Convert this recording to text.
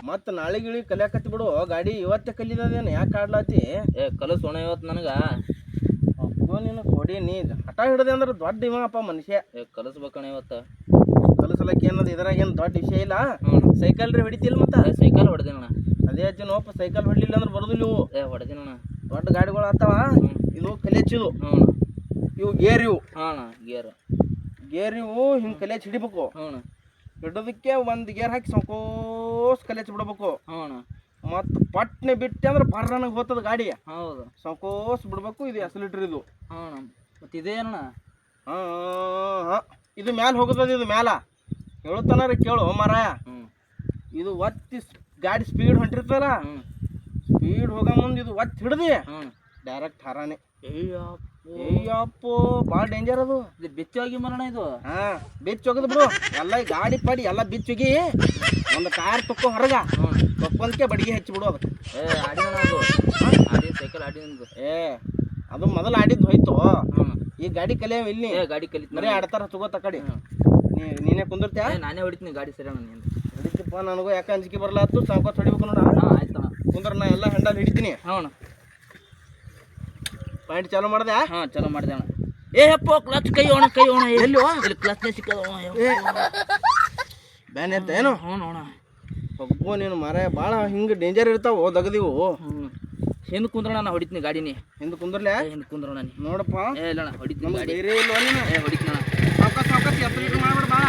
ಮತ್ತ ನಾಳೆ ಗಿಳಿ ಕಲಿಯಾಕತ್ತಿ ಬಿಡು ಗಾಡಿ ಇವತ್ತೇ ಕಲಿದೇನು ಯಾಕೆ ಆಡ್ಲಾತಿ ಕಲಸೋಣ ಇವತ್ತು ನನಗೆ ಅಪ್ಪೋ ನೀನು ಕೊಡಿ ನೀ ಹಠ ಹಿಡ್ದೆ ಅಂದ್ರೆ ದೊಡ್ಡ ಇವಪ್ಪ ಮನುಷ್ಯ ಕಲಿಸ್ಬೇಕಣ ಇವತ್ತು ಕಲಿಸಲಕ್ಕೆ ಏನದು ಇದ್ರಾಗ ಏನು ದೊಡ್ಡ ವಿಷಯ ಇಲ್ಲ ಸೈಕಲ್ ರೀ ಹೊಡಿತಿಲ್ಲ ಮತ್ತೆ ಸೈಕಲ್ ಹೊಡೆದಿನಣ್ಣ ಅದೇ ಹಚ್ಚಿನೋಪ ಸೈಕಲ್ ಹೊಡ್ಲಿಲ್ಲ ಅಂದ್ರೆ ಬರೋದಿಲ್ಲ ಇವು ಹೊಡೆದಿನಣ್ಣ ದೊಡ್ಡ ಗಾಡಿಗಳು ಆಗ್ತಾವ ಇದು ಕಲಿಯಚ್ಚಿದು ಇವು ಗೇರ್ ಇವು ಗೇರ್ ಇವು ಹಿಂಗೆ ಕಲಿಯಚ್ ಹಿಡಿಬೇಕು ಹಿಡೋದಕ್ಕೆ ಒಂದು ಗೇರ್ ಹಾಕಿ ಸಂಕೋಸ್ ಕಲಿಯಚ್ ಬಿಡ್ಬೇಕು ಮತ್ತು ಪಟ್ನೆ ಬಿಟ್ಟೆ ಅಂದ್ರೆ ಬರ್ರನಗೆ ಹೋಗ್ತದ ಗಾಡಿ ಹೌದು ಸಂಕೋಸ್ ಬಿಡ್ಬೇಕು ಇದು ಎಸಲಿಟ್ರ್ ಇದು ಮತ್ತು ಇದೇನಣ್ಣ ಹಾಂ ಇದು ಮ್ಯಾಲೆ ಹೋಗುತ್ತದೆ ಇದು ಮ್ಯಾಲ ಹೇಳುತ್ತಾನ ಕೇಳು ಮರ ಇದು ಒತ್ತಿ ಗಾಡಿ ಸ್ಪೀಡ್ ಹೊಂಟಿರ್ತಲ್ಲ ಸ್ಪೀಡ್ ಹೋಗೋ ಮುಂದೆ ಇದು ಒತ್ತಿ ಹಿಡ್ದಿ ಡೈರೆಕ್ಟ್ ಹರಾನೆ ಅಯ್ಯಪ್ಪೋ ಭಾಳ ಡೇಂಜರ್ ಅದು ಇದು ಬಿಚ್ಚೋಗಿ ಮರಣ ಇದು ಬಿಚ್ಚ ಹೋಗದು ಬಿಡು ಎಲ್ಲ ಗಾಡಿ ಪಡಿ ಎಲ್ಲ ಬಿಚ್ಚೋಗಿ ಒಂದು ಕಾರ್ ತೊಕ್ಕೋ ಹೊರಗ ತೊಕ್ಕೊಂದಕ್ಕೆ ಬಡಿಗೆ ಹಚ್ಚಿ ಬಿಡು ಅದಕ್ಕೆ ಆಡಿ ಸೈಕಲ್ ಆಡಿ ಅದು ಮೊದಲು ಆಡಿದ್ದು ಹೋಯ್ತು ಈ ಗಾಡಿ ಕಲಿಯವ ಇಲ್ಲಿ ಗಾಡಿ ಕಲಿ ಬರೀ ಆಡ್ತಾರ ತಗೋತ ಕಡಿ ನೀನೇ ಕುಂದಿರ್ತ್ಯಾ ನಾನೇ ಹೊಡಿತೀನಿ ಗಾಡಿ ಸರಿ ಅಣ್ಣ ನೀನು ಹಿಡಿತಿಪ್ಪ ನನಗೂ ಯಾಕೆ ಅಂಜಿಕೆ ಬರಲಾತು ಸಾವ್ಕಾಸ್ ಹೊಡಿಬೇಕು ನೋಡ ಆಯ್ತಣ್ಣ ಕುಂದ್ರ ನಾ ಎಲ್ಲ ಹ್ಯಾಂಡಲ್ ಹಿಡಿತೀನಿ ಹೌಣ ಪಾಯಿಂಟ್ ಚಾಲು ಮಾಡ್ದೆ ಚಲೋ ಮಾಡಿದೆ ಅಣ್ಣ ಅಪ್ಪ ಕ್ಲಚ್ ಕೈ ಎಲ್ಲಿ ಇಲ್ಲಿ ಕ್ಲಚ್ನೇ ಸಿಕ್ಕದ ಬ್ಯಾನ್ ಎತ್ತ ಏನು ಅಣ್ಣ ಒಬ್ಬ ನೀನು ಮರ ಭಾಳ ಹಿಂಗೆ ಡೇಂಜರ್ ಇರ್ತಾವ ದಗದಿವು ಹಿಂದೆ ಕುಂದ್ರಣ ನಾ ಹೊಡಿತೀನಿ ಗಾಡಿನಿ ಹಿಂದೆ ಕುಂದ್ರಲ್ಲ ಹಿಂದೆ ಕುಂದ್ರೋಣ ನೋಡಪ್ಪ ಇಲ್ಲಣ್ಣ ಹೊಡಿತೀನಿ ಗಾಡಿ ಬೇರೆ ಇಲ್ಲ ನೀನು ಹೊಡಿತೀನಿ ಸಾವ್ಕಾಸ್ ಎತ್ತಲಿಕ್ಕೆ ಮಾಡ್ಬಿಡ ಭಾಳ